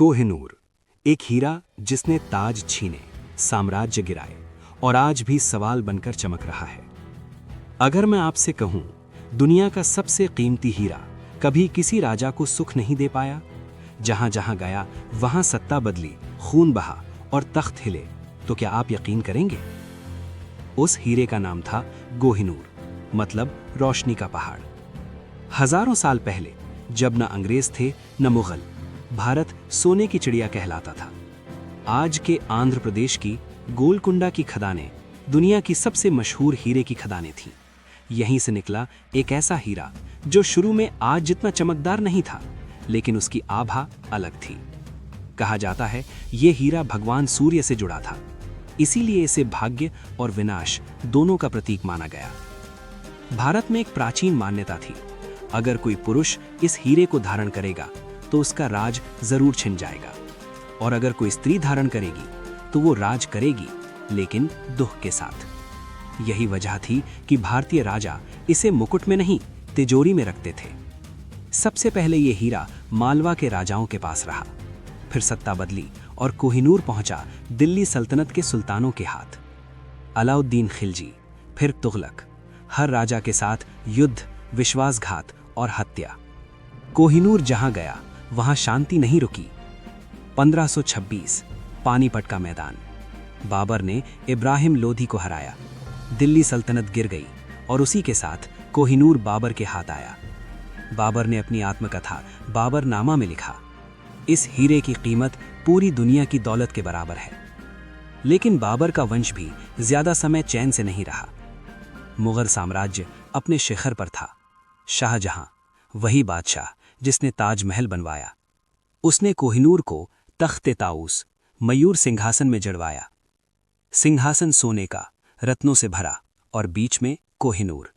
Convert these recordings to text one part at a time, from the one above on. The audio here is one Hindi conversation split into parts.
कोहिनूर, एक हीरा जिसने ताज छीने, साम्राज्य गिराए और आज भी सवाल बनकर चमक रहा है। अगर मैं आपसे कहूं, दुनिया का सबसे कीमती हीरा कभी किसी राजा को सुख नहीं दे पाया, जहां जहां गया वहां सत्ता बदली, खून बहा और तख्त हिले, तो क्या आप यकीन करेंगे? उस हीरे का नाम था कोहिनूर, मतलब रोशनी का पहाड़। हजारों साल पहले, जब न अंग्रेज थे न मुगल, भारत सोने की चिड़िया कहलाता था। आज के आंध्र प्रदेश की गोलकुंडा की खदानें दुनिया की सबसे मशहूर हीरे की खदानें थीं। यहीं से निकला एक ऐसा हीरा जो शुरू में आज जितना चमकदार नहीं था, लेकिन उसकी आभा अलग थी। कहा जाता है ये हीरा भगवान सूर्य से जुड़ा था, इसीलिए इसे भाग्य और विनाश दोनों का प्रतीक माना गया। भारत में एक प्राचीन मान्यता थी, अगर कोई पुरुष इस हीरे को धारण करेगा तो उसका राज जरूर छिन जाएगा, और अगर कोई स्त्री धारण करेगी तो वो राज करेगी, लेकिन दुख के साथ। यही वजह थी कि भारतीय राजा इसे मुकुट में नहीं, तिजोरी में रखते थे। सबसे पहले ये हीरा मालवा के राजाओं के पास रहा, फिर सत्ता बदली और कोहिनूर पहुंचा दिल्ली सल्तनत के सुल्तानों के हाथ। अलाउद्दीन खिलजी, फिर तुगलक, हर राजा के साथ युद्ध, विश्वासघात और हत्या। कोहिनूर जहां गया वहां शांति नहीं रुकी। 1526 पानीपत का मैदान, बाबर ने इब्राहिम लोधी को हराया, दिल्ली सल्तनत गिर गई और उसी के साथ कोहिनूर बाबर के हाथ आया। बाबर ने अपनी आत्मकथा बाबरनामा में लिखा, इस हीरे की कीमत पूरी दुनिया की दौलत के बराबर है। लेकिन बाबर का वंश भी ज्यादा समय चैन से नहीं रहा। मुगल साम्राज्य अपने शिखर पर था। शाहजहां, वही बादशाह जिसने ताजमहल बनवाया, उसने कोहिनूर को तख्ते ताऊस, मयूर सिंहासन में जड़वाया। सिंहासन सोने का, रत्नों से भरा और बीच में कोहिनूर।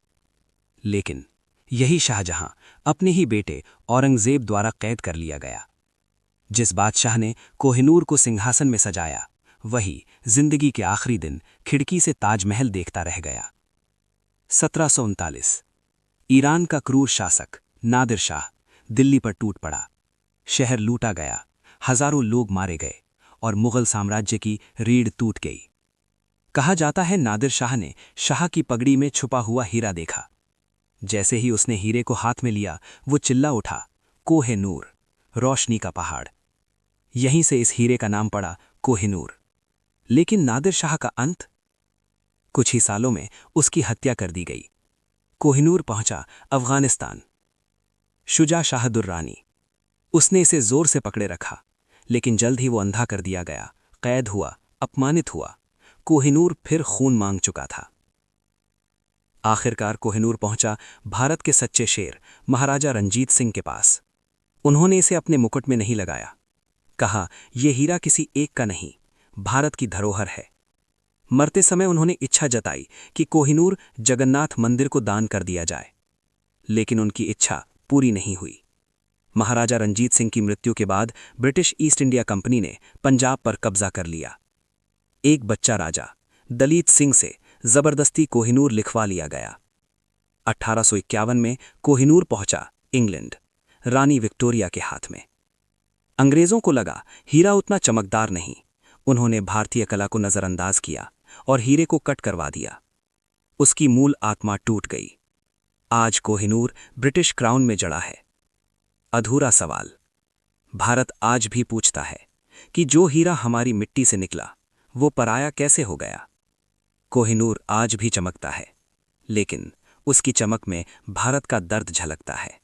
लेकिन यही शाहजहां अपने ही बेटे औरंगजेब द्वारा कैद कर लिया गया। जिस बादशाह ने कोहिनूर को सिंहासन में सजाया, वही जिंदगी के आखिरी दिन खिड़की से ताजमहल देखता रह गया। 1739 ईरान का क्रूर शासक नादिर शाह दिल्ली पर टूट पड़ा। शहर लूटा गया, हजारों लोग मारे गए और मुगल साम्राज्य की रीढ़ टूट गई। कहा जाता है नादिर शाह ने शाह की पगड़ी में छुपा हुआ हीरा देखा। जैसे ही उसने हीरे को हाथ में लिया, वो चिल्ला उठा, कोहिनूर, रोशनी का पहाड़। यहीं से इस हीरे का नाम पड़ा कोहिनूर। लेकिन नादिर शाह का अंत? कुछ ही सालों में उसकी हत्या कर दी गई। कोहिनूर पहुंचा अफगानिस्तान। शुजा शाह दुर्रानी, उसने इसे जोर से पकड़े रखा, लेकिन जल्द ही वो अंधा कर दिया गया, कैद हुआ, अपमानित हुआ। कोहिनूर फिर खून मांग चुका था। आखिरकार कोहिनूर पहुंचा भारत के सच्चे शेर महाराजा रंजीत सिंह के पास। उन्होंने इसे अपने मुकुट में नहीं लगाया। कहा, यह हीरा किसी एक का नहीं, भारत की धरोहर है। मरते समय उन्होंने इच्छा जताई कि कोहिनूर जगन्नाथ मंदिर को दान कर दिया जाए, लेकिन उनकी इच्छा पूरी नहीं हुई। महाराजा रंजीत सिंह की मृत्यु के बाद ब्रिटिश ईस्ट इंडिया कंपनी ने पंजाब पर कब्जा कर लिया। एक बच्चा राजा दलीत सिंह से जबरदस्ती कोहिनूर लिखवा लिया गया। 1851 में कोहिनूर पहुंचा इंग्लैंड, रानी विक्टोरिया के हाथ में। अंग्रेजों को लगा हीरा उतना चमकदार नहीं। उन्होंने भारतीय कला को नजरअंदाज किया और हीरे को कट करवा दिया। उसकी मूल आत्मा टूट गई। आज कोहिनूर ब्रिटिश क्राउन में जड़ा है। अधूरा सवाल। भारत आज भी पूछता है कि जो हीरा हमारी मिट्टी से निकला, वो पराया कैसे हो गया? कोहिनूर आज भी चमकता है, लेकिन उसकी चमक में भारत का दर्द झलकता है।